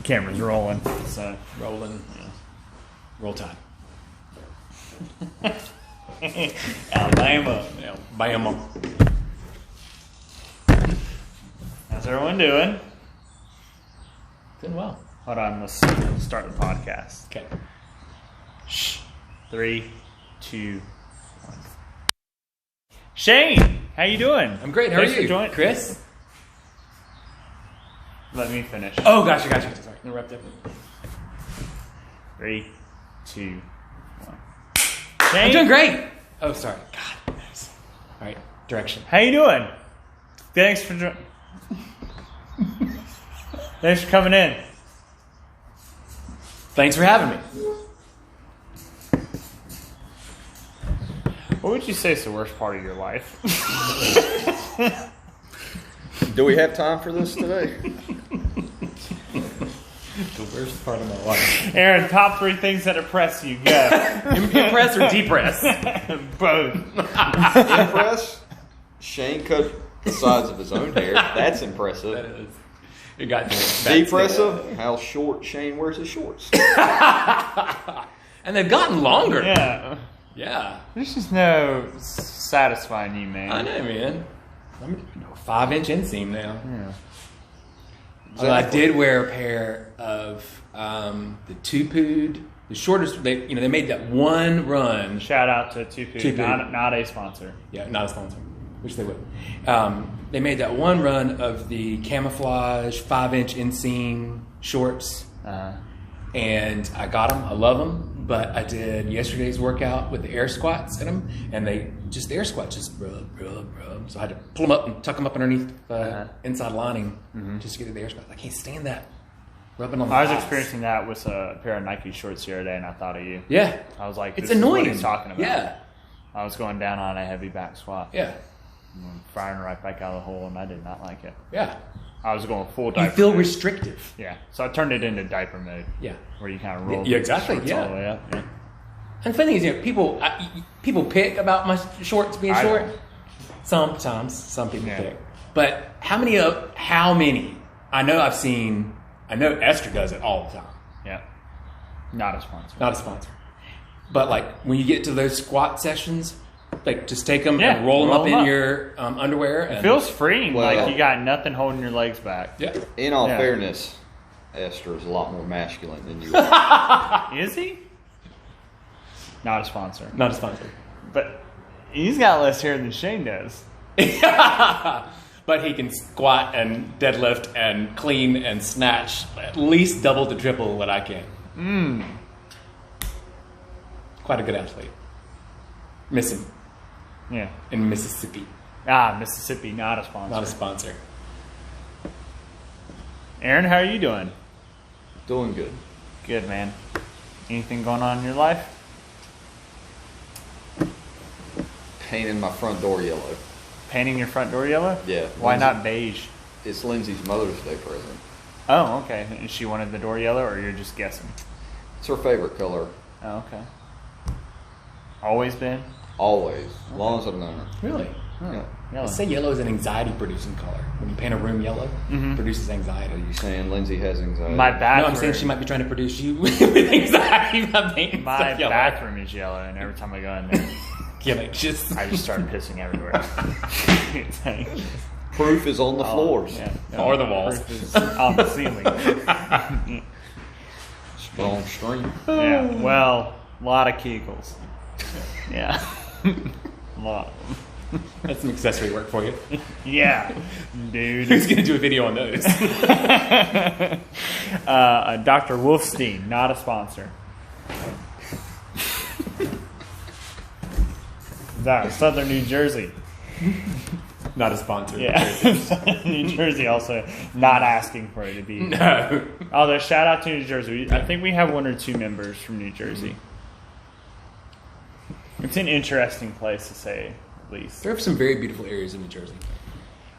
Camera's rolling. So Rolling. Yeah. Roll Tide. Alabama. Alabama. How's everyone doing? Doing well. Hold on, let's start the podcast. Okay. Shh. 3, 2, 1. Shane, how you doing? I'm great. How Thanks are for you, joining. Chris? Let me finish. Oh, gotcha. Sorry, interrupted. 3, 2, 1. I'm Shane, doing great. Oh, sorry. God. Nice. All right. Direction. how you doing? Thanks for Thanks for coming in. Thanks for having me. What would you say is the worst part of your life? Do we have time for this today? The worst part of my life. Aaron, top 3 things that impress you. Go. Impress or depress? Both. Impress? Shane cut the sides of his own hair. That's impressive. That is. It got Depressive? How short Shane wears his shorts. And they've gotten longer. Yeah. Yeah. There's just no satisfying you, man. I know, man. I'm 5-inch inseam now. Yeah. Although I did wear a pair of the Tupood, the shortest. They made that one run. Shout out to Tupood, Tupood. not a sponsor. Yeah, not a sponsor, which they would. They made that one run of the camouflage 5-inch inseam shorts, and I got them. I love them. But I did yesterday's workout with the air squats in them, and the air squats just rub. So I had to pull them up and tuck them up underneath inside lining just to get to the air squats. I can't stand that rubbing on the I was thighs. experiencing that with a pair of Nike shorts the other day, and I thought of you. Yeah. I was like, It's this annoying. Is what he's talking about. Yeah. I was going down on a heavy back squat. Yeah. And firing right back out of the hole, and I did not like it. Yeah. I was going full You diaper feel mode. restrictive. Yeah. So I turned it into diaper mode. Yeah. Where you kind of roll Yeah, exactly, the shorts all the way up. Yeah. And the funny thing is, people pick about my shorts being I short. don't. Sometimes some people Yeah. pick. But how many? I know Esther does it all the time. Yeah. Not a sponsor. Not a sponsor. But like when you get to those squat sessions, like just take them Yeah, and roll them roll up 'em in up. your underwear. And, It feels freeing. Well- like you got nothing holding your legs back. yeah. In all Yeah. fairness, Esther is a lot more masculine than you are. Is he? Not a sponsor. Not a sponsor. But he's got less hair than Shane does. But he can squat and deadlift and clean and snatch at least double to triple what I can. Quite a good athlete. Miss him Yeah. in Mississippi. Mississippi, not a sponsor. Not a sponsor. Aaron, how are you doing? Doing good. Good, man. Anything going on in your life? Painting my front door yellow. Painting your front door yellow? Yeah. Why Lindsay- not beige? It's Lindsay's Mother's Day present. Oh, okay. And she wanted the door yellow, or you're just guessing? It's her favorite color. Oh, okay. Always been? Always. As long as I've known her. Really? Yeah. They Yellow. say yellow is an anxiety-producing color. When you paint a room yellow, it produces anxiety. Are you saying Lindsay has anxiety? My No, bathroom. I'm saying she might be trying to produce you with anxiety by painting My stuff yellow. bathroom is yellow, and every time I go in there, Get anxious. I just start pissing everywhere. Proof is on the floors. Yeah. Or the walls. Roof is on the ceiling. Strong string. Yeah. Well, a lot of Kegels. Yeah. A lot. That's some accessory work for you. Yeah, dude. Who's going to do a video on those? Dr. Wolfstein, not a sponsor. That Southern New Jersey. Not a sponsor. Yeah. New Jersey also not asking for it to be. No. Although, shout out to New Jersey. I think we have 1 or 2 members from New Jersey. It's an interesting place to say, at least. There are some very beautiful areas in New Jersey.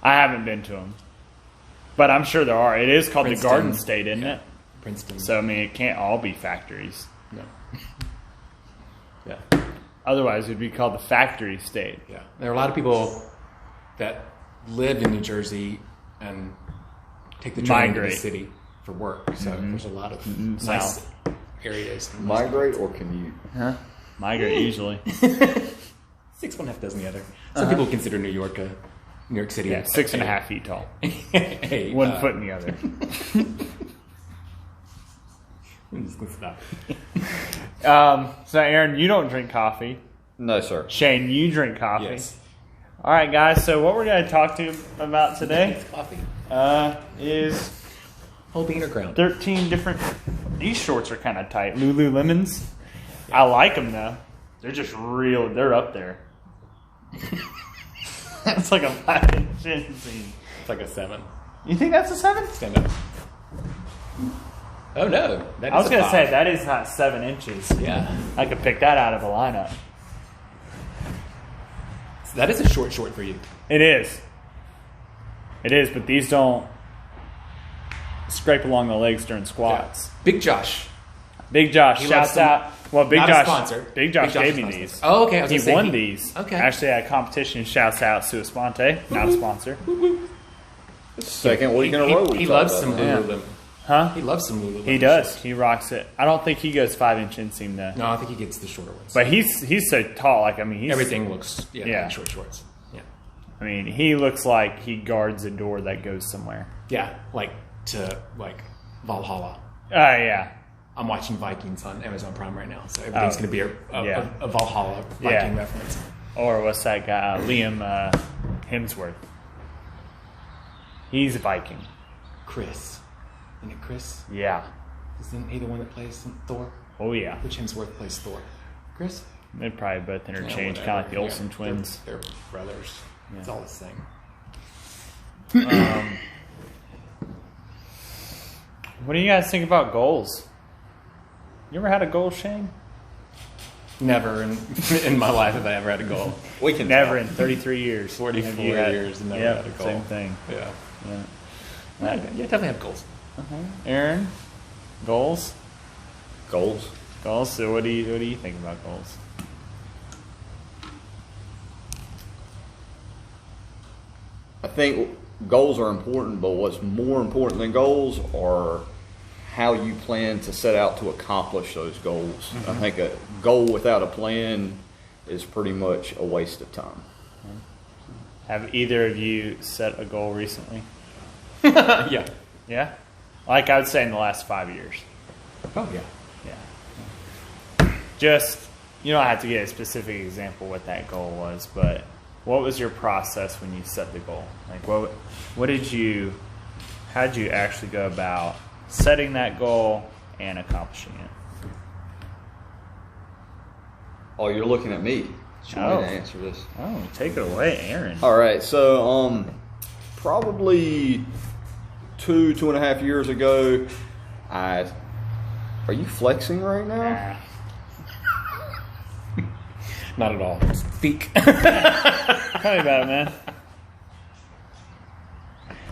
I haven't been to them. But I'm sure there are. It is called Princeton. the Garden State, isn't it? Princeton. So, I mean, it can't all be factories. No. Yeah. Otherwise, it would be called the Factory State. Yeah. There are a lot of people that live in New Jersey and take the train to the Migrate. city for work. So there's a lot of nice South. areas. Migrate or commute? Huh? Migrate usually. 1/2 dozen the other. Some people consider New York City. Yeah, 6.5 feet tall. Hey, 1 foot in the other. I'm just gonna stop. So Aaron, you don't drink coffee. No, sir. Shane, you drink coffee. Yes. All right, guys. So what we're going to talk to you about today Coffee. is Whole bean or ground? 13 different. These shorts are kind of tight. Lululemons. I like them though. They're just real. They're up there. That's like a 5-inch inseam. It's like a 7. You think that's a 7? Stand up. Oh no! That is I was a going to 5. say that is not 7 inches. Yeah, I could pick that out of a lineup. that is a short for you. It is. It is, but these don't scrape along the legs during squats. Big Josh. Big Josh, He shouts loves them. out. Well, Big Not a Josh, sponsor. Big Josh Big Josh gave is me not a these. sponsor. Oh, okay. I was He gonna say won these. Okay. Actually, at a competition. Shouts out Sua Sponte, not a sponsor. Second week in a row. He we loves talked some about Lululemon. Huh? He loves some Lululemon. He does. shorts. He rocks it. I don't think he goes 5-inch inseam though. No, I think he gets the shorter ones. But he's so tall. Like I mean, he's Everything looks Yeah. like shorts. Yeah, I mean, he looks like he guards a door that goes somewhere. yeah, like Valhalla. Yeah. I'm watching Vikings on Amazon Prime right now, so everything's Oh. going to be Yeah. a Valhalla Viking reference. Or what's that guy? Liam Hemsworth. He's a Viking. Chris, isn't it Chris? Yeah. Isn't he the one that plays Thor? Oh yeah. Which Hemsworth plays Thor? Chris? They're probably both interchanged, Yeah, kind of like the whatever. Olsen Yeah, twins. They're brothers. It's all the same. What do you guys think about goals? You ever had a goal, Shane? Never in my life have I ever had a goal. We can Never in 33 years. 44 Have you had- years and never Yep, had a goal. Same thing. Yeah. Yeah. Yeah, definitely have goals. Aaron, goals? goals. Goals. So what do you think about goals? I think goals are important, but what's more important than goals are how you plan to set out to accomplish those goals. I think a goal without a plan is pretty much a waste of time. Have either of you set a goal recently? Yeah. Yeah? Like I would say in the last 5 years. Oh, yeah. Yeah. Just, you don't have to get a specific example what that goal was, but what was your process when you set the goal? Like how did you actually go about setting that goal and accomplishing it? Oh, you're looking at me. You want me to Oh. answer this? Oh, take it away, Aaron. All right, so probably 2.5 years ago, are you flexing right now? Not at all. Speak. Tell me about it, man.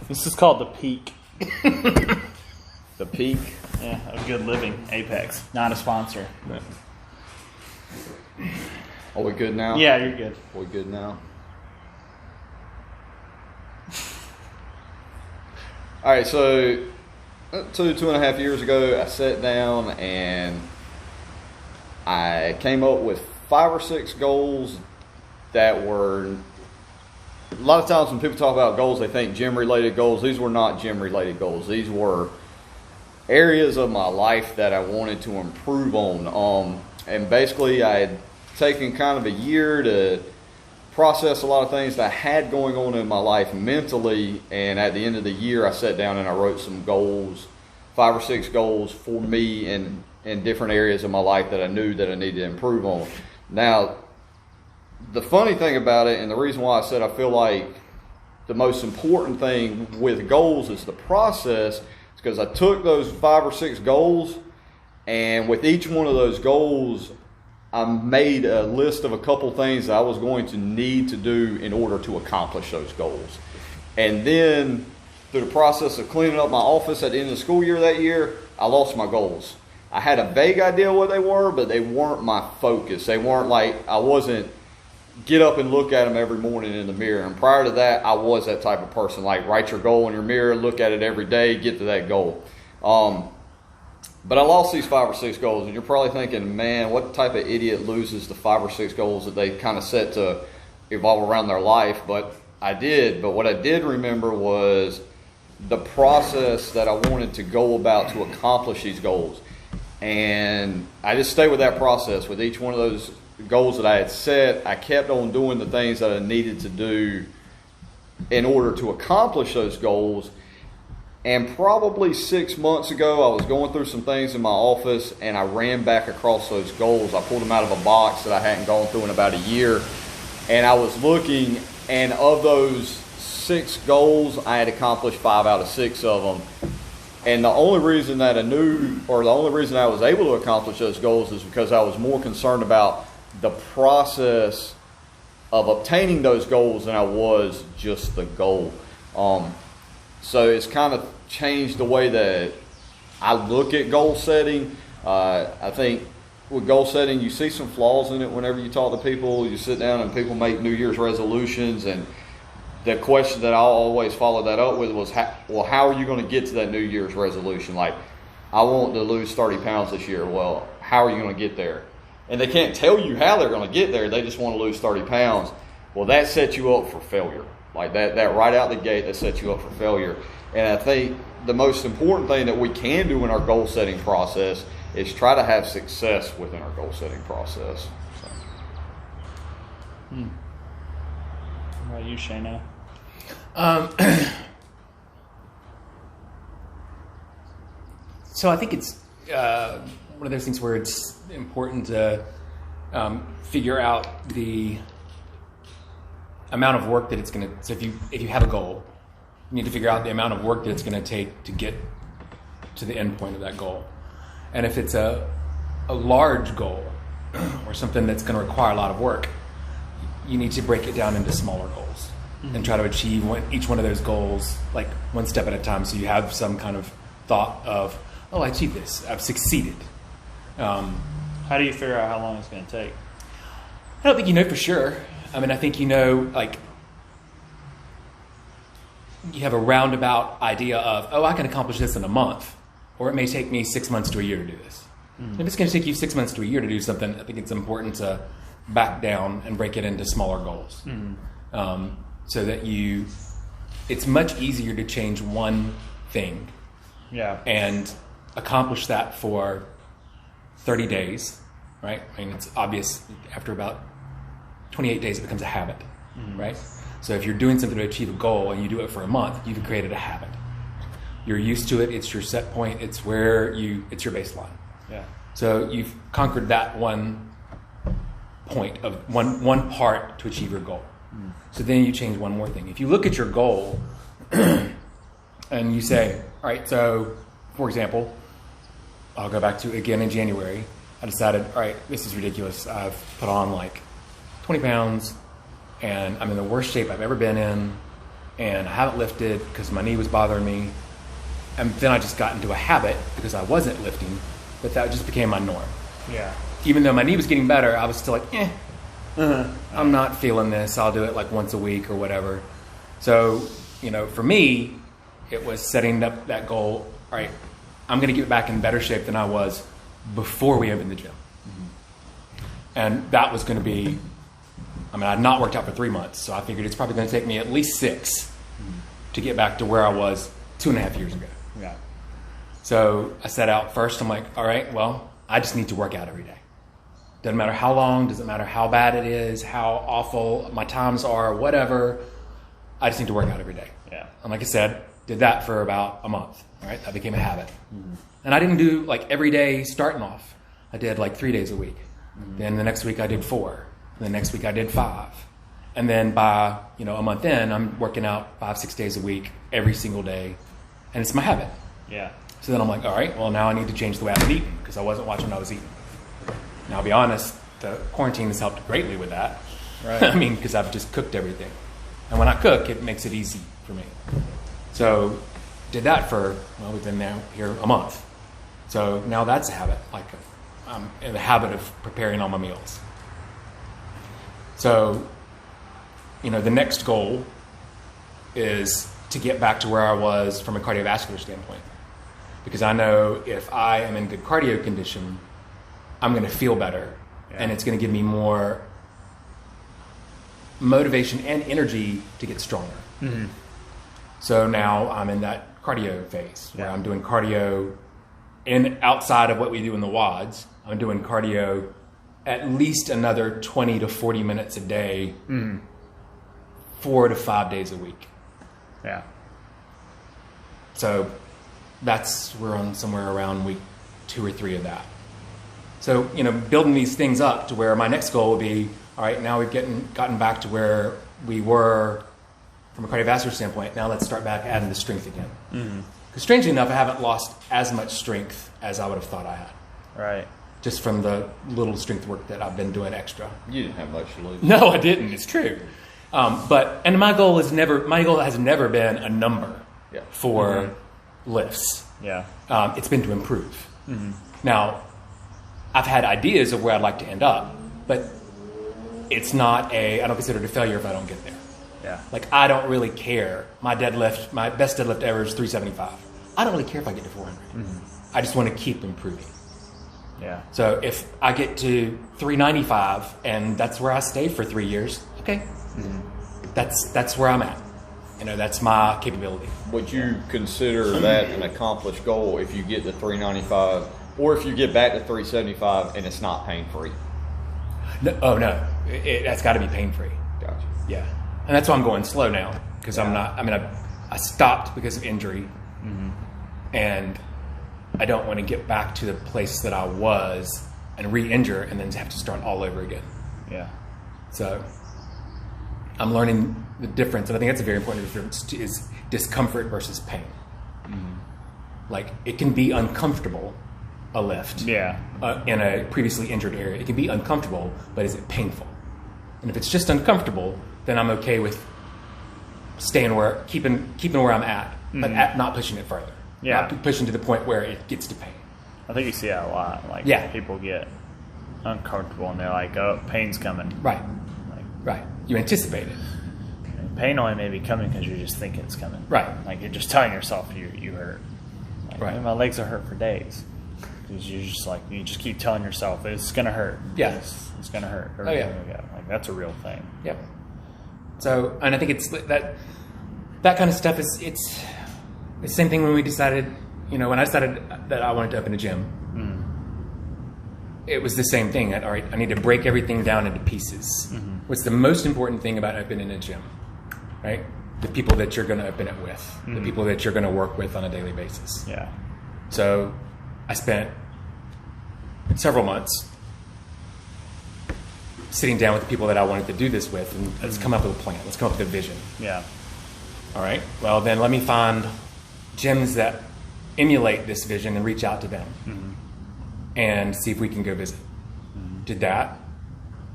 This is called the peak. The peak. Yeah, of good living. Apex, not a sponsor. Are we good now? Yeah, you're good. Are we good now? All right, so 2.5 years ago, I sat down and I came up with 5 or 6 goals that were. A lot of times when people talk about goals, they think gym-related goals. These were not gym-related goals. These were areas of my life that I wanted to improve on. And basically, I had taken kind of a year to process a lot of things that I had going on in my life mentally. And at the end of the year, I sat down and I wrote some goals, 5 or 6 goals for me in different areas of my life that I knew that I needed to improve on. Now, the funny thing about it, and the reason why I said I feel like the most important thing with goals is the process, is because I took those 5 or 6 goals, and with each one of those goals, I made a list of a couple things that I was going to need to do in order to accomplish those goals. And then, through the process of cleaning up my office at the end of the school year that year, I lost my goals. I had a vague idea what they were, but they weren't my focus. They weren't like, I wasn't get up and look at them every morning in the mirror. And prior to that, I was that type of person. Like, write your goal in your mirror, look at it every day, get to that goal. But I lost these 5 or 6 goals, and you're probably thinking, man, what type of idiot loses the 5 or 6 goals that they kind of set to evolve around their life? But I did. But what I did remember was the process that I wanted to go about to accomplish these goals. And I just stayed with that process. With each one of those goals that I had set, I kept on doing the things that I needed to do in order to accomplish those goals. And probably 6 months ago, I was going through some things in my office, and I ran back across those goals. I pulled them out of a box that I hadn't gone through in about a year. And I was looking, and of those 6 goals, I had accomplished 5 out of 6 of them. And the only reason that I knew, or the only reason I was able to accomplish those goals is because I was more concerned about the process of obtaining those goals than I was just the goal. So it's kind of changed the way that I look at goal setting. I think with goal setting, you see some flaws in it whenever you talk to people. You sit down and people make New Year's resolutions, and the question that I always follow that up with was, how are you going to get to that New Year's resolution? Like, I want to lose 30 pounds this year. Well, how are you going to get there? And they can't tell you how they're going to get there. They just want to lose 30 pounds. Well, that sets you up for failure. Like that right out the gate, that sets you up for failure. And I think the most important thing that we can do in our goal setting process is try to have success within our goal setting process. So. What about you, Shayna? So I think it's one of those things where it's important to figure out the amount of work that it's going to. So if you have a goal, you need to figure out the amount of work that it's going to take to get to the end point of that goal. And if it's a large goal or something that's going to require a lot of work, you need to break it down into smaller goals and try to achieve each one of those goals like one step at a time, so you have some kind of thought of, oh, I achieved this, I've succeeded. How do you figure out how long it's going to take? I don't think you know for sure. I mean, I think you know, like, you have a roundabout idea of, oh, I can accomplish this in a month, or it may take me 6 months to a year to do this. If it's going to take you 6 months to a year to do something, I think it's important to back down and break it into smaller goals. So that it's much easier to change one thing and accomplish that for 30 days, right? I mean, it's obvious after about 28 days it becomes a habit, right? So if you're doing something to achieve a goal and you do it for a month, you've created a habit. You're used to it, it's your set point, it's your baseline. Yeah. So you've conquered that one point of one part to achieve your goal. So then you change one more thing. If you look at your goal and you say, all right, so for example, I'll go back to again in January, I decided, all right, this is ridiculous. I've put on like 20 pounds and I'm in the worst shape I've ever been in, and I haven't lifted because my knee was bothering me. And then I just got into a habit because I wasn't lifting, but that just became my norm. Yeah. Even though my knee was getting better, I was still like, I'm not feeling this. I'll do it like once a week or whatever. So, for me, it was setting up that goal. All right, I'm going to get back in better shape than I was before we opened the gym. And that was going to be, I'd not worked out for 3 months, so I figured it's probably going to take me at least 6 to get back to where I was 2.5 years ago. Yeah. So I set out first. I'm like, all right, well, I just need to work out every day. Doesn't matter how long, doesn't matter how bad it is, how awful my times are, whatever. I just need to work out every day. Yeah. And like I said, did that for about a month. All right, that became a habit. And I didn't do like every day starting off. I did like 3 days a week. Then the next week I did 4. The next week I did 5. And then by a month in, I'm working out 5-6 days a week, every single day, and it's my habit. Yeah. So then I'm like, all right, well now I need to change the way I've been eating because I wasn't watching what I was eating. Now, I'll be honest, the quarantine has helped greatly with that. Right. Because I've just cooked everything. And when I cook, it makes it easy for me. So did that for, we've been here a month. So now that's a habit. Like, I'm in the habit of preparing all my meals. So, the next goal is to get back to where I was from a cardiovascular standpoint. because I know if I am in good cardio condition, I'm going to feel better, and it's going to give me more motivation and energy to get stronger. Mm-hmm. So now I'm in that cardio phase where I'm doing cardio outside of what we do in the WODs. I'm doing cardio at least another 20 to 40 minutes a day, 4 to 5 days a week. Yeah. So we're on somewhere around week 2 or 3 of that. So, building these things up to where my next goal will be, all right, now we've gotten back to where we were from a cardiovascular standpoint. Now let's start back adding the strength again. Because strangely enough, I haven't lost as much strength as I would have thought I had. Right. Just from the little strength work that I've been doing extra. You didn't have much to lose. No, I didn't. It's true. And my goal has never been a number for lifts. Yeah. It's been to improve. Now, I've had ideas of where I'd like to end up, but it's not I don't consider it a failure if I don't get there. Yeah. Like, I don't really care. My best deadlift ever is 375. I don't really care if I get to 400. I just want to keep improving. Yeah. So if I get to 395 and that's where I stay for 3 years, okay. That's where I'm at. That's my capability. Would you consider that an accomplished goal if you get to 395, or if you get back to 375 and it's not pain-free? No, that's got to be pain-free. Gotcha. Yeah. And that's why I'm going slow now, because I stopped because of injury, and I don't want to get back to the place that I was and re-injure and then have to start all over again. Yeah. So I'm learning the difference, and I think that's a very important difference, is discomfort versus pain. Like, it can be uncomfortable, a lift, in a previously injured area. It can be uncomfortable, but is it painful? And if it's just uncomfortable, then I'm okay with keeping where I'm at, but not pushing it further. Yeah. Not pushing to the point where it gets to pain. I think you see that a lot. Like, people get uncomfortable and they're like, "Oh, pain's coming." Right. Like, right. You anticipate it. Pain only may be coming because you're just thinking it's coming. Right. Like, you're just telling yourself you hurt. Like, right. Man, my legs are hurt for days. Because you just keep telling yourself it's gonna hurt. Yeah. It's gonna hurt. Oh yeah. Like, that's a real thing. Yep. So, and I think it's that kind of stuff it's the same thing when we decided, when I decided that I wanted to open a gym. It was the same thing. All right, I need to break everything down into pieces. What's the most important thing about opening a gym? Right? The people that you're going to open it with, the people that you're going to work with on a daily basis. Yeah. So I spent several months sitting down with the people that I wanted to do this with, and let's come up with a plan. Let's come up with a vision. Yeah. All right. Well, then let me find gyms that emulate this vision and reach out to them and see if we can go visit. Did that.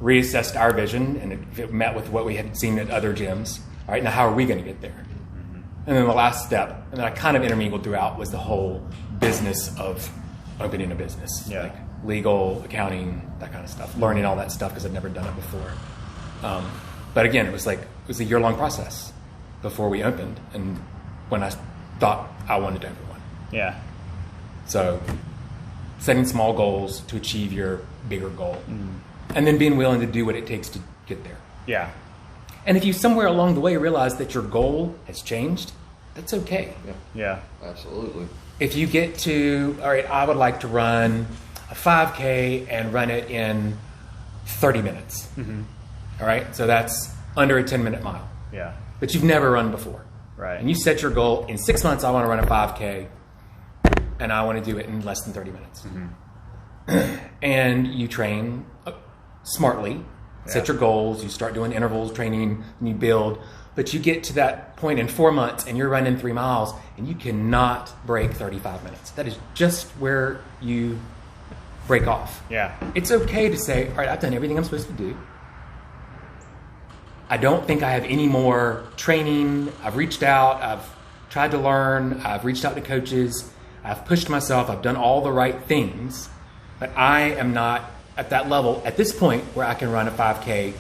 Reassessed our vision, and it met with what we had seen at other gyms. All right, now how are we going to get there? And then the last step, and then I kind of intermingled throughout, was the whole business of opening a business. Yeah. Like legal, accounting, that kind of stuff. Learning all that stuff because I'd never done it before. But again, it was a year-long process before we opened, and when I thought I wanted to open one. Yeah. So setting small goals to achieve your bigger goal. And then being willing to do what it takes to get there. Yeah. And if you somewhere along the way realize that your goal has changed, that's okay. Yeah. Absolutely. If you get to, all right, I would like to run a 5K and run it in 30 minutes. All right, so that's under a 10-minute mile. Yeah. But you've never run before. Right. And you set your goal, in 6 months I want to run a 5K, and I want to do it in less than 30 minutes. And you train smartly, set your goals, you start doing intervals training, and you build. But you get to that point in 4 months, and you're running 3 miles, and you cannot break 35 minutes. That is just where you break off. Yeah. It's okay to say, all right, I've done everything I'm supposed to do. I don't think I have any more training. I've reached out. I've tried to learn. I've reached out to coaches. I've pushed myself. I've done all the right things. But I am not at that level at this point where I can run a 5K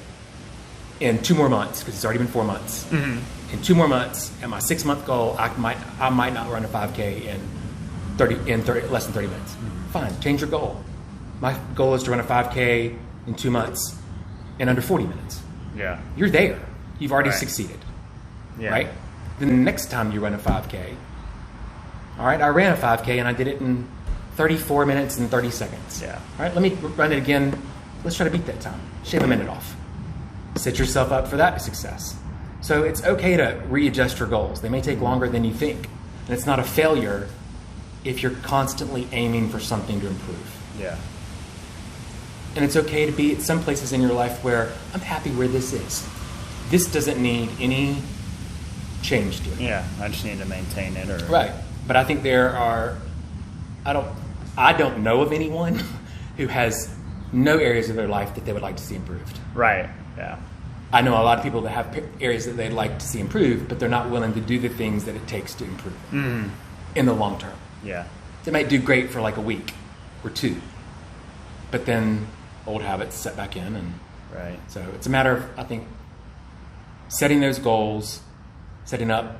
in 2 more months, because it's already been 4 months. In 2 more months, at my 6-month goal, I might not run a 5K in less than 30 minutes. Fine, change your goal. My goal is to run a 5K in 2 months in under 40 minutes. Yeah. You're there. You've already Right. succeeded. Yeah. Right? Then the next time you run a 5K, all right, I ran a 5K and I did it in 34 minutes and 30 seconds. Yeah. All right, let me run it again. Let's try to beat that time. Shave a minute off. Set yourself up for that success. So it's okay to readjust your goals. They may take longer than you think. And it's not a failure if you're constantly aiming for something to improve. Yeah. And it's okay to be at some places in your life where I'm happy where this is. This doesn't need any change to it. Yeah. I just need to maintain it, or Right. But I think there are, I don't know of anyone who has no areas of their life that they would like to see improved. Right. Yeah. I know a lot of people that have areas that they'd like to see improved, but they're not willing to do the things that it takes to improve it in the long term. Yeah. They might do great for like a week or two, but then old habits set back in. And Right. so it's a matter of, I think, setting those goals, setting up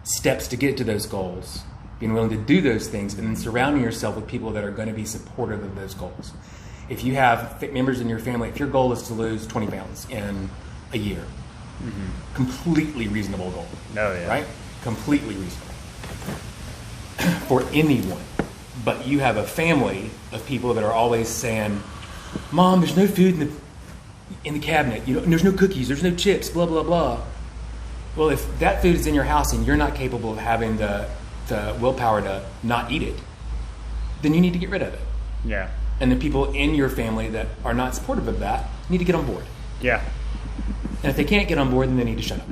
steps to get to those goals, being willing to do those things, and then surrounding yourself with people that are going to be supportive of those goals. If you have members in your family, if your goal is to lose 20 pounds in a year, completely reasonable goal. Oh, yeah. Right? Completely reasonable for anyone. But you have a family of people that are always saying, Mom, there's no food in the cabinet. You know, there's no cookies. There's no chips. Blah blah blah. Well, if that food is in your house and you're not capable of having the willpower to not eat it, then you need to get rid of it. Yeah. And the people in your family that are not supportive of that need to get on board. Yeah. And if they can't get on board, then they need to shut up.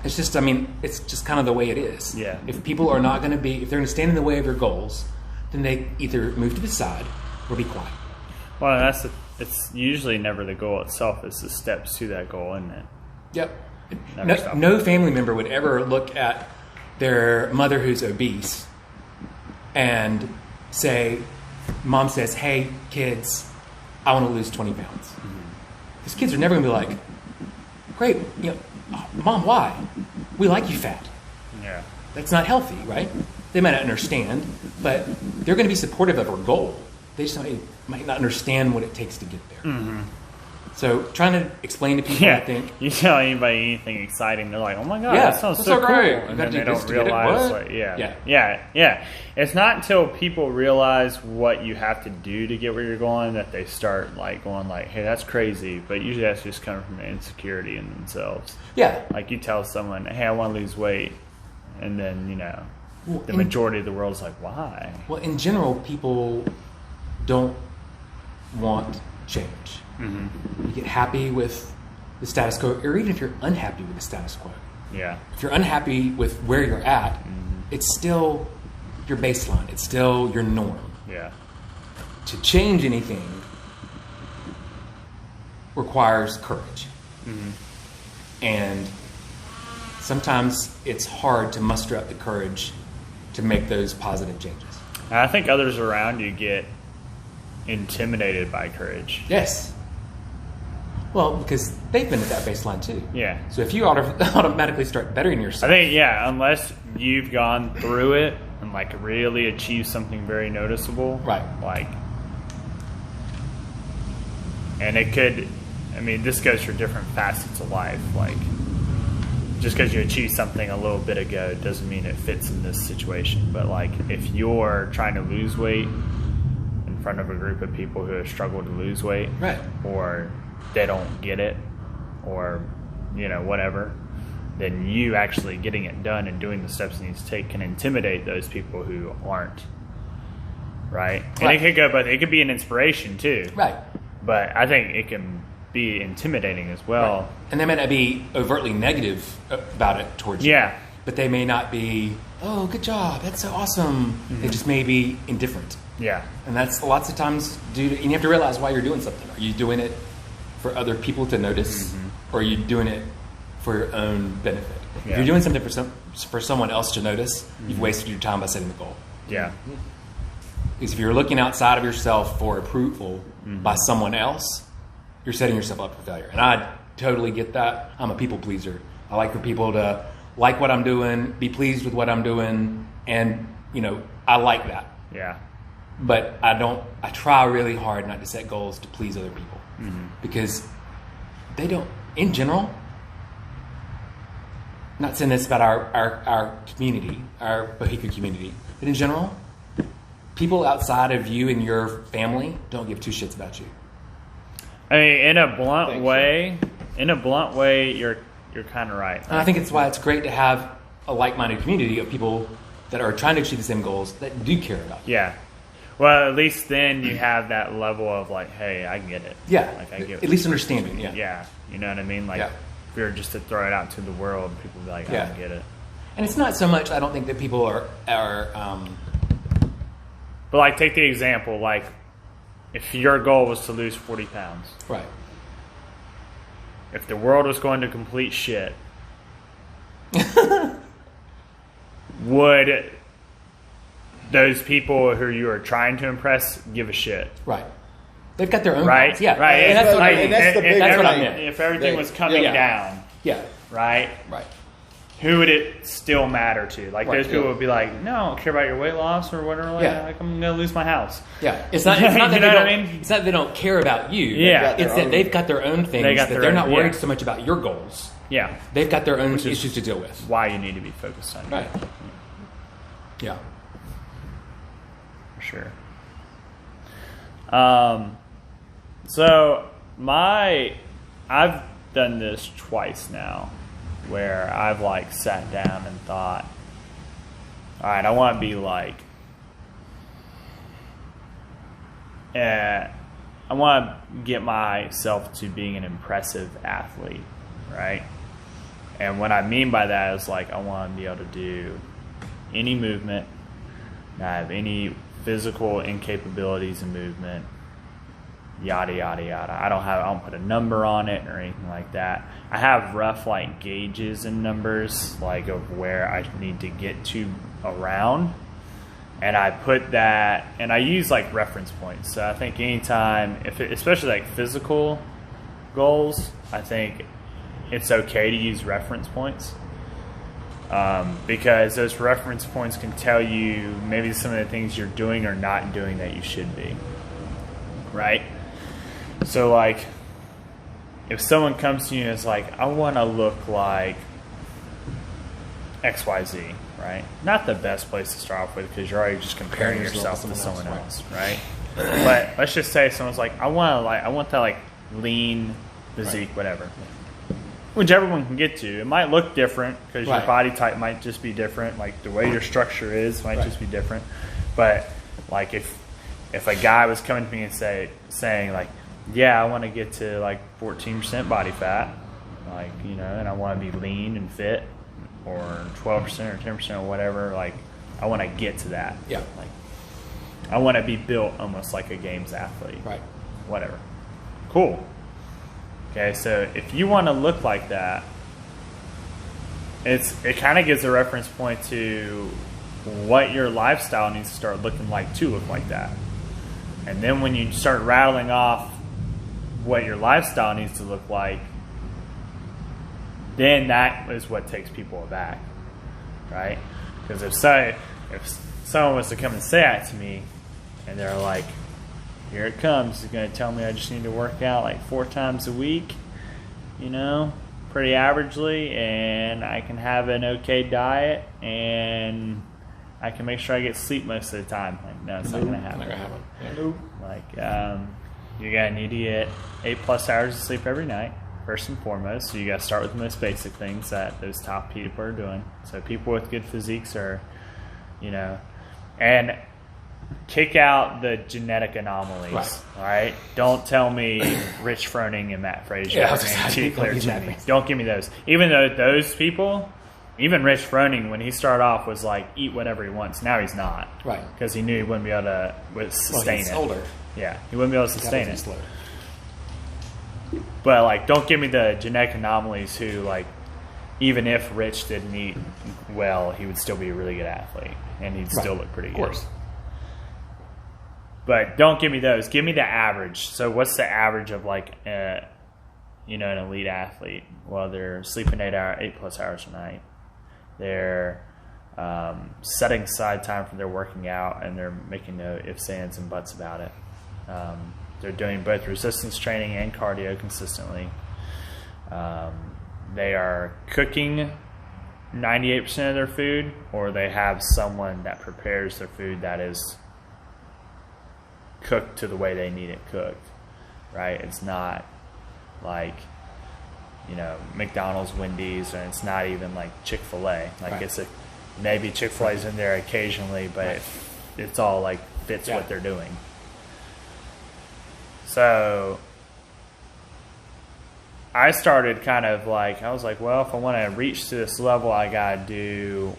It's just, I mean, it's just kind of the way it is. Yeah. If people are not going to be, if they're going to stand in the way of your goals, then they either move to the side or be quiet. Well, it's usually never the goal itself. It's the steps to that goal, isn't it? Yep. Never stop. No family member would ever look at their mother who's obese and say, Mom says, hey, kids, I want to lose 20 pounds. These kids are never going to be like, great, you know, Mom, why? We like you fat. Yeah. That's not healthy, right? They might not understand, but they're going to be supportive of her goal. They just might not understand what it takes to get there. So trying to explain to people, Yeah. I think, You tell anybody anything exciting, they're like, "Oh my god, Yeah, that sounds that's so so cool!" great. You And gotta then do they this don't to get it. realize, What? like, Yeah. yeah. It's not until people realize what you have to do to get where you're going that they start like going like, "Hey, that's crazy." But usually that's just coming from insecurity in themselves. yeah, Like you tell someone, "Hey, I want to lose weight," and then Well, the majority of the world's like, "Why?" well, in general, people don't want change. You get happy with the status quo, or even if you're unhappy with the status quo. Yeah. If you're unhappy with where you're at, it's still your baseline. It's still your norm. Yeah. To change anything requires courage. And sometimes it's hard to muster up the courage to make those positive changes. And I think others around you get intimidated by courage. Yes. Well, because they've been at that baseline too. Yeah. So if you automatically start bettering I yourself, think, unless you've gone through it and like really achieved something very noticeable. Right. Like, and it could, I mean, this goes for different facets of life. Like, just because you achieved something a little bit ago doesn't mean it fits in this situation. But like, if you're trying to lose weight in front of a group of people who have struggled to lose weight, right. or they don't get it, or whatever, then you actually getting it done and doing the steps it needs to take can intimidate those people who aren't, right? And Right. it could go, but it could be an inspiration too. Right. But I think it can be intimidating as well. Right. And they may not be overtly negative about it towards you. Yeah. But they may not be, oh, good job, that's so awesome. They just may be indifferent. Yeah. And that's lots of times and you have to realize why you're doing something. Are you doing it for other people to notice, or are you doing it for your own benefit? Yeah. If you're doing something for someone else to notice, you've wasted your time by setting the goal. Yeah. Because if you're looking outside of yourself for approval by someone else, you're setting yourself up for failure. And I totally get that. I'm a people pleaser. I like for people to like what I'm doing, be pleased with what I'm doing, and I like that. Yeah. But I try really hard not to set goals to please other people. Because they don't, in general, not saying this about our community, our Bohica community, but in general, people outside of you and your family don't give two shits about you. I mean, in a blunt way, you're kind of right. And I think it's why it's great to have a like-minded community of people that are trying to achieve the same goals that do care about you. Yeah. Well, at least then you have that level of like, hey, I get it. Yeah. Like I get at least understanding. Yeah. Yeah. You know what I mean? Like, Yeah. if we were just to throw it out to the world, people would be like, I don't get it. And it's not so much. I don't think that people are. But like, take the example. Like, if your goal was to lose 40 pounds, Right. if the world was going to complete shit, would those people who you are trying to impress give a shit? Right. They've got their own Right? goals. Yeah. Right. And that's what I mean. and that's the big That's what I thing. meant. If everything was coming Yeah. down, Yeah. right? Right. Who would it still matter to? Like, Right, those people yeah. would be like, no, I don't care about your weight loss or whatever. Like, Yeah. like I'm going to lose my house. Yeah. It's not that You they know don't. what I mean? It's not that they don't care about you. Yeah. It's that they've got their own things They got that their they're own- not worried yeah. so much about your goals. Yeah. They've got their own Which is- issues to deal with. Why you need to be focused on Right. it. Yeah. For sure. So I've done this twice now, where I've like sat down and thought, all right, I want to be like, I want to get myself to being an impressive athlete, right? And what I mean by that is like, I want to be able to do any movement, not have any physical incapabilities in movement, yada yada yada. I don't put a number on it or anything like that. I have rough like gauges and numbers like of where I need to get to around, and I put that, and I use like reference points. So I think anytime, especially like physical goals, I think it's okay to use reference points. Because those reference points can tell you maybe some of the things you're doing or not doing that you should be, right? So like, if someone comes to you and is like, I want to look like XYZ, right? Not the best place to start off with, because you're already just comparing yourself to someone else, right? But let's just say someone's like, I want that like lean physique, whatever. Which everyone can get to. It might look different because your body type might just be different. Like the way your structure is might just be different. But like if a guy was coming to me and saying like, yeah, I want to get to like 14% body fat, like, you know, and I want to be lean and fit, or 12% or 10% or whatever, like I want to get to that. Yeah. Like I want to be built almost like a games athlete. Right. Whatever. Cool. Okay, so if you want to look like that, it kind of gives a reference point to what your lifestyle needs to start looking like to look like that. And then when you start rattling off what your lifestyle needs to look like, then that is what takes people aback, right? Because if someone was to come and say that to me, and they're like, here it comes. He's going to tell me I just need to work out like 4 times a week, you know, pretty averagely, and I can have an okay diet, and I can make sure I get sleep most of the time. Like, no, it's not going to happen. Not gonna happen. Yeah. Like, you're going to need to get 8+ hours of sleep every night, first and foremost. So you got to start with the most basic things that those top people are doing. So people with good physiques are, you know, and kick out the genetic anomalies, right? Don't tell me Rich Froning and Matt Frazier and T. Claire Jimmy. Don't give me those. Even though those people, even Rich Froning, when he started off, was like, eat whatever he wants. Now he's not. Right. Because he knew he wouldn't be able to sustain he's it. older. Yeah, he wouldn't be able to sustain Gotta be it. slow. But, like, don't give me the genetic anomalies who, like, even if Rich didn't eat well, he would still be a really good athlete. And he'd still look pretty good. Of course. But don't give me those. Give me the average. So what's the average of like, you know, an elite athlete? Well, they're sleeping 8+ hours a night. They're setting aside time for their working out, and they're making no ifs, ands, and buts about it. They're doing both resistance training and cardio consistently. They are cooking 98% of their food, or they have someone that prepares their food that is cooked to the way they need it cooked, right? It's not like, you know, McDonald's, Wendy's, and it's not even like Chick-fil-A. Like right. It's maybe Chick-fil-A's in there occasionally, but right. It's all like fits what they're doing. So I started kind of like, I was like, well, if I want to reach to this level, I got to do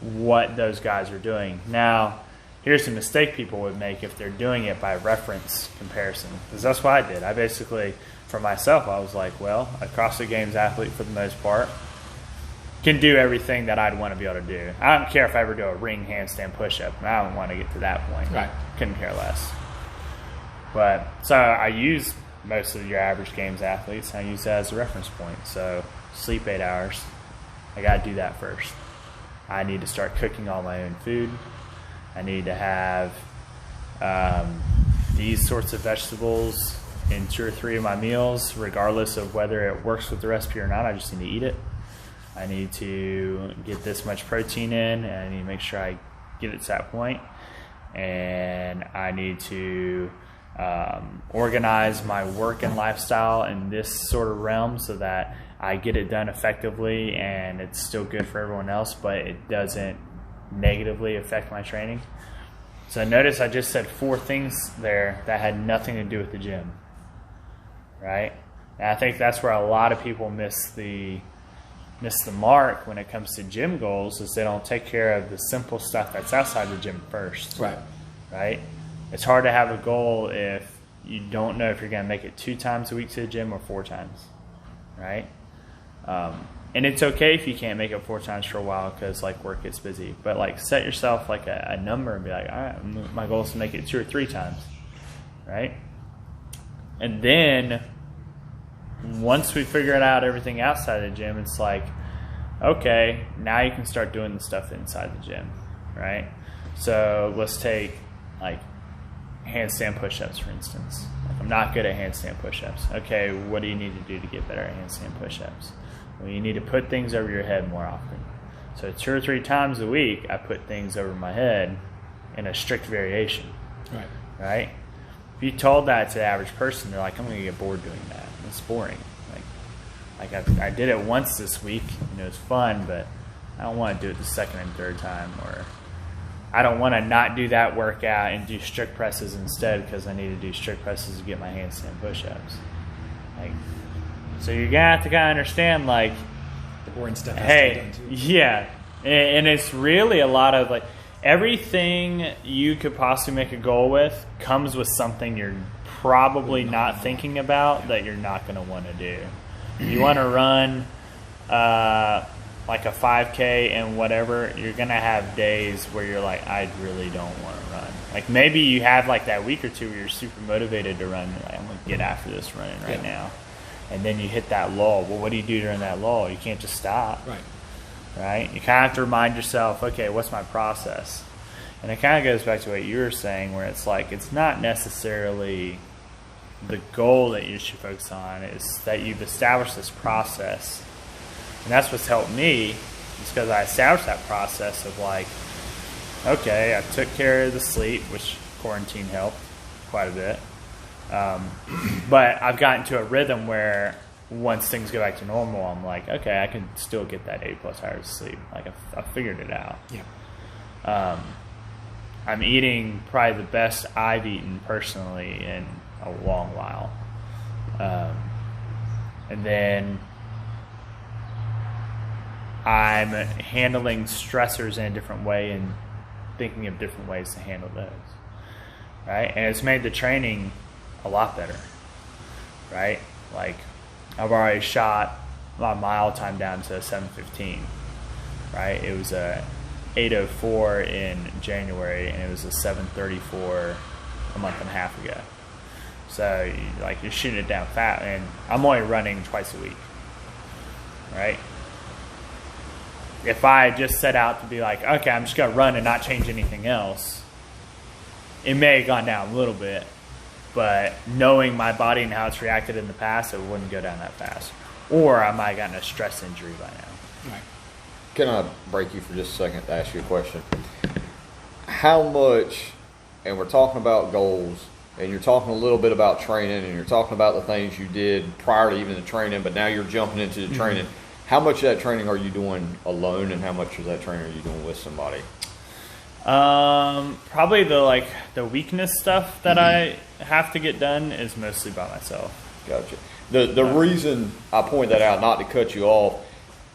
what those guys are doing. Now, here's the mistake people would make if they're doing it by reference comparison, because that's what I did. I basically, for myself, I was like, well, a CrossFit Games athlete for the most part can do everything that I'd want to be able to do. I don't care if I ever do a ring handstand push-up. I don't want to get to that point. Right. Couldn't care less. But so I use most of your average games athletes. I use that as a reference point. So sleep 8 hours. I got to do that first. I need to start cooking all my own food. I need to have these sorts of vegetables in 2 or 3 of my meals, regardless of whether it works with the recipe or not. I just need to eat it. I need to get this much protein in, and I need to make sure I get it to that point. And I need to organize my work and lifestyle in this sort of realm so that I get it done effectively and it's still good for everyone else, but it doesn't negatively affect my training. So notice I just said 4 things there that had nothing to do with the gym, right? And I think that's where a lot of people miss the mark when it comes to gym goals, is they don't take care of the simple stuff that's outside the gym first. Right? It's hard to have a goal if you don't know if you're going to make it 2 times a week to the gym or 4 times, right? And it's okay if you can't make it 4 times for a while because like work gets busy. But like set yourself like a number and be like, all right, my goal is to make it 2 or 3 times, right? And then once we figure out everything outside the gym, it's like, okay, now you can start doing the stuff inside the gym, right? So let's take like handstand push-ups, for instance. Like, I'm not good at handstand push-ups. Okay, what do you need to do to get better at handstand push-ups? Well, you need to put things over your head more often. So 2 or 3 times a week, I put things over my head in a strict variation. Right? If you told that to the average person, they're like, I'm going to get bored doing that. It's boring. Like I did it once this week, and it was fun, but I don't want to do it the second and third time, or I don't want to not do that workout and do strict presses instead because I need to do strict presses to get my handstand push-ups. Like, so you're gonna have to kind of understand, like, the boring stuff. Hey, yeah, and it's really a lot of like everything you could possibly make a goal with comes with something you're probably not thinking about that you're not going to want to do. You want to run like a 5K and whatever, you're going to have days where you're like, I really don't want to run. Like maybe you have like that week or 2 where you're super motivated to run. You're like, I'm going to get after this running right now. And then you hit that lull. Well, what do you do during that lull? You can't just stop. Right? You kind of have to remind yourself, okay, what's my process? And it kind of goes back to what you were saying, where it's like it's not necessarily the goal that you should focus on. It's that you've established this process. And that's what's helped me, is because I established that process of like, okay, I took care of the sleep, which quarantine helped quite a bit. But I've gotten to a rhythm where once things go back to normal, I'm like, okay, I can still get that 8+ hours of sleep. Like I figured it out. I'm eating probably the best I've eaten personally in a long while. And then I'm handling stressors in a different way and thinking of different ways to handle those. Right? And it's made the training a lot better. Right? Like I've already shot my mile time down to 7:15. Right? It was a 8:04 in January, and it was a 7:34 a month and a half ago. So, like, you're shooting it down fast, and I'm only running twice a week, right? if I just set out to be like, okay, I'm just going to run and not change anything else, it may have gone down a little bit. But knowing my body and how it's reacted in the past, it wouldn't go down that fast. Or I might have gotten a stress injury by now. Right. Can I break you for just a second to ask you a question? How much, and we're talking about goals, and you're talking a little bit about training, and you're talking about the things you did prior to even the training, but now you're jumping into the training. How much of that training are you doing alone, and how much of that training are you doing with somebody? Probably the weakness stuff that I have to get done is mostly by myself. Gotcha. The reason I point that out, not to cut you off,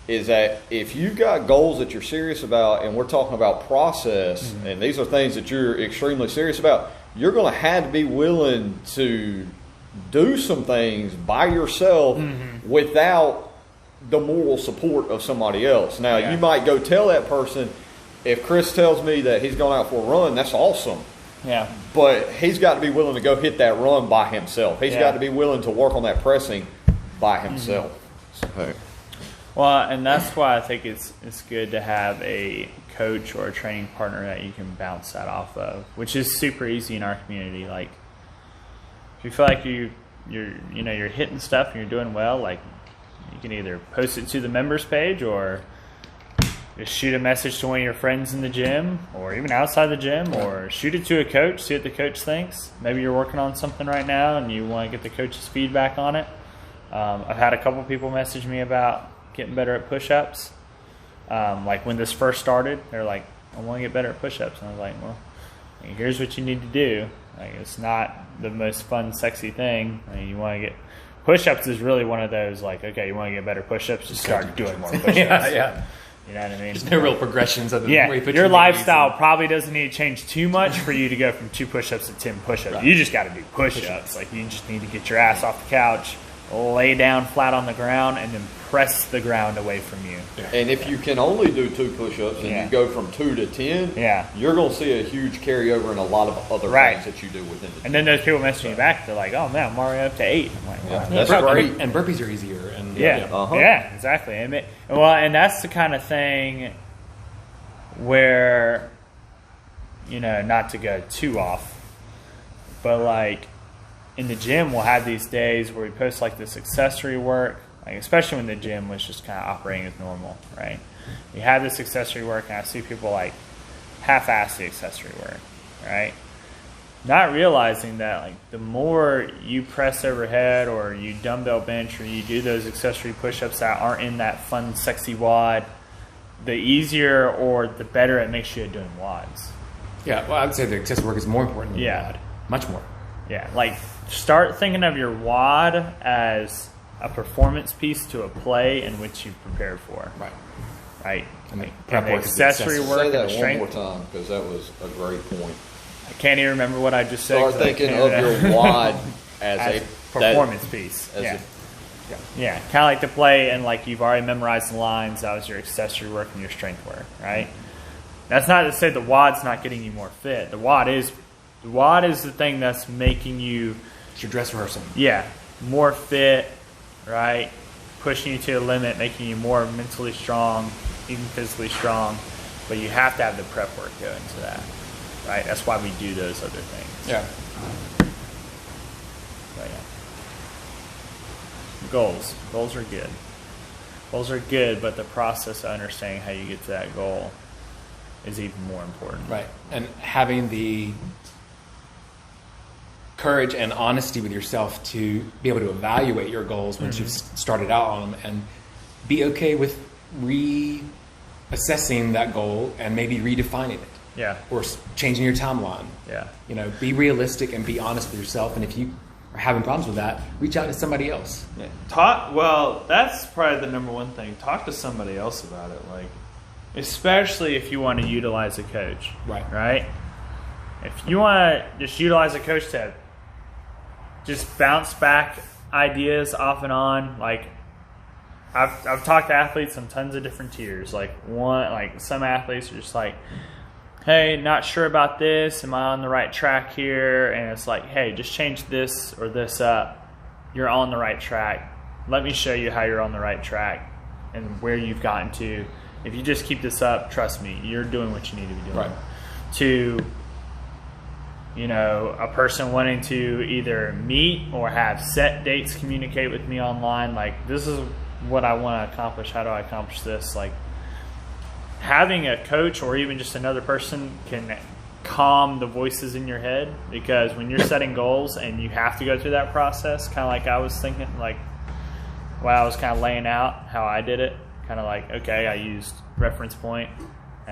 is that if you've got goals that you're serious about, and we're talking about process, and these are things that you're extremely serious about, you're going to have to be willing to do some things by yourself without the moral support of somebody else. Now, you might go tell that person, if Chris tells me that he's going out for a run, that's awesome. Yeah. But he's got to be willing to go hit that run by himself. He's got to be willing to work on that pressing by himself. So. Well, and that's why I think it's good to have a coach or a training partner that you can bounce that off of, which is super easy in our community. Like, if you feel like you're hitting stuff and you're doing well, like, you can either post it to the members page or just shoot a message to one of your friends in the gym or even outside the gym, or shoot it to a coach, see what the coach thinks. Maybe you're working on something right now and you want to get the coach's feedback on it. I've had a couple people message me about getting better at push-ups. Like when this first started, they're like, I want to get better at push-ups. And I was like, well, here's what you need to do. Like, it's not the most fun, sexy thing. I mean, you want to get push-ups is really one of those, like, okay, you want to get better push-ups, just start doing more push-ups. Yeah. You know what I mean? There's no real progressions other than where you put your knees lifestyle probably doesn't need to change too much for you to go from 2 push-ups to 10 push-ups. Right. You just got to do push-ups. Like, you just need to get your ass off the couch, lay down flat on the ground, and then press the ground away from you. And if you can only do 2 push-ups and you go from 2 to 10, you're going to see a huge carryover in a lot of other things that you do within the gym. And then those people message me back, they're like, oh man, I'm already up to 8. I'm like, wow. That's great. And burpees are easier. And yeah, exactly. And that's the kind of thing where, not to go too off, but like in the gym, we'll have these days where we post like this accessory work, like especially when the gym was just kind of operating as normal, right? You have this accessory work, and I see people like half-ass the accessory work, right? Not realizing that like the more you press overhead or you dumbbell bench or you do those accessory push-ups that aren't in that fun, sexy WOD, the easier or the better it makes you at doing WODs. Yeah, well, I would say the accessory work is more important than the WOD. Much more. Yeah, like start thinking of your WOD as a performance piece to a play in which you prepared for. Right. And the accessory work Say and that the one strength. more time, because that was a great point. I can't even remember what I just said. Start thinking of your WOD as a performance piece. Yeah, kind of like the play, and like you've already memorized the lines. That was your accessory work and your strength work, right? That's not to say the WOD's not getting you more fit. The WOD is the thing that's making you. It's your dress rehearsal. Yeah, more fit, right? Pushing you to the limit, making you more mentally strong, even physically strong. But you have to have the prep work go into that, right? That's why we do those other things. Yeah. But yeah. Goals. Goals are good. Goals are good, but the process of understanding how you get to that goal is even more important. Right. And having the courage and honesty with yourself to be able to evaluate your goals once you've started out on them, and be okay with reassessing that goal and maybe redefining it. Yeah. Or changing your timeline. Yeah. Be realistic and be honest with yourself. And if you are having problems with that, reach out to somebody else. Yeah. Well, that's probably the number one thing. Talk to somebody else about it. Like, especially if you want to utilize a coach. Right? If you want to just utilize a coach to just bounce back ideas off and on, like I've talked to athletes on tons of different tiers. Like some athletes are just like, hey, not sure about this. Am I on the right track here? And it's like, hey, just change this or this up. You're on the right track. Let me show you how you're on the right track and where you've gotten to. if you just keep this up, trust me, you're doing what you need to be doing. Right. To, you know, a person wanting to either meet or have set dates communicate with me online, like, this is what I want to accomplish. How do I accomplish this? Like, having a coach or even just another person can calm the voices in your head, because when you're setting goals and you have to go through that process, kind of like I was thinking, like, while I was kind of laying out how I did it, kind of like, okay, I used reference point,